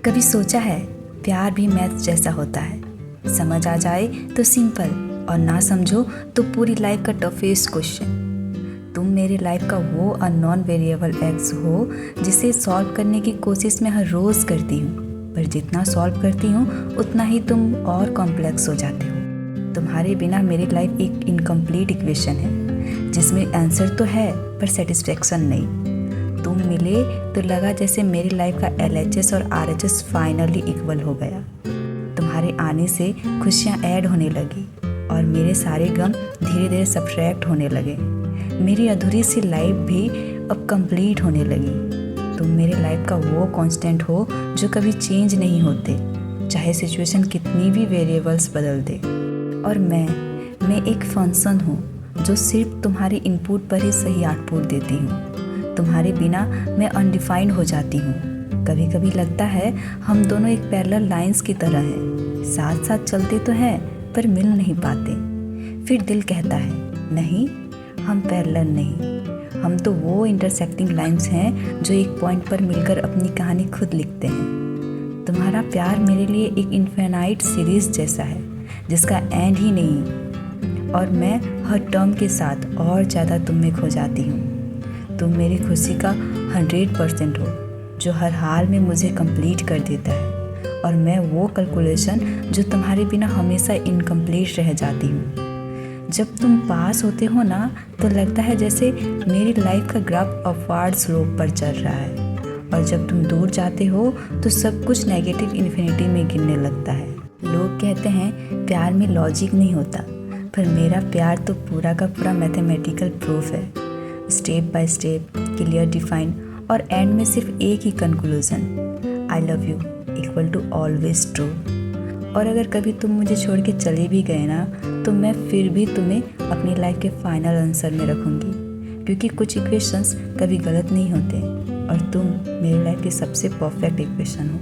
कभी सोचा है प्यार भी मैथ जैसा होता है, समझ आ जाए तो सिंपल और ना समझो तो पूरी लाइफ का टफेस्ट क्वेश्चन। तुम मेरे लाइफ का वो अननोन वेरिएबल एक्स हो जिसे सॉल्व करने की कोशिश मैं हर रोज़ करती हूँ, पर जितना सॉल्व करती हूँ उतना ही तुम और कॉम्प्लेक्स हो जाते हो। तुम्हारे बिना मेरी लाइफ एक इनकम्प्लीट इक्वेशन है जिसमें आंसर तो है पर सेटिस्फेक्शन नहीं। तुम मिले तो लगा जैसे मेरी लाइफ का LHS और RHS फाइनली इक्वल हो गया। तुम्हारे आने से खुशियाँ ऐड होने लगी और मेरे सारे गम धीरे धीरे सब्ट्रैक्ट होने लगे। मेरी अधूरी सी लाइफ भी अब कंप्लीट होने लगी। तुम मेरे लाइफ का वो कांस्टेंट हो जो कभी चेंज नहीं होते, चाहे सिचुएशन कितनी भी वेरिएबल्स बदल दे। और मैं एक फंक्शन हूँ जो सिर्फ तुम्हारी इनपुट पर ही सही आउटपुट देती हूँ। तुम्हारे बिना मैं अनडिफाइंड हो जाती हूँ। कभी कभी लगता है हम दोनों एक पैरेलल लाइंस की तरह हैं, साथ साथ चलते तो हैं पर मिल नहीं पाते। फिर दिल कहता है नहीं, हम पैरेलल नहीं, हम तो वो इंटरसेक्टिंग लाइंस हैं जो एक पॉइंट पर मिलकर अपनी कहानी खुद लिखते हैं। तुम्हारा प्यार मेरे लिए एक इन्फिनाइट सीरीज जैसा है जिसका एंड ही नहीं, और मैं हर टर्म के साथ और ज़्यादा तुम में खो जाती हूँ। तुम मेरी खुशी का 100% हो जो हर हाल में मुझे कंप्लीट कर देता है, और मैं वो कैलकुलेशन जो तुम्हारे बिना हमेशा इनकम्प्लीट रह जाती हूँ। जब तुम पास होते हो ना तो लगता है जैसे मेरी लाइफ का ग्राफ अपवार्ड स्लोप पर चल रहा है, और जब तुम दूर जाते हो तो सब कुछ नेगेटिव इन्फिनिटी में गिरने लगता है। लोग कहते हैं प्यार में लॉजिक नहीं होता, पर मेरा प्यार तो पूरा का पूरा मैथमेटिकल प्रूफ है। Step by step, clear, define, और एंड में सिर्फ एक ही conclusion, I love you equal to always true. और अगर कभी तुम मुझे छोड़ के चले भी गए ना तो मैं फिर भी तुम्हें अपनी लाइफ के फाइनल आंसर में रखूँगी, क्योंकि कुछ इक्वेशंस कभी गलत नहीं होते और तुम मेरी लाइफ की सबसे परफेक्ट इक्वेशन हो।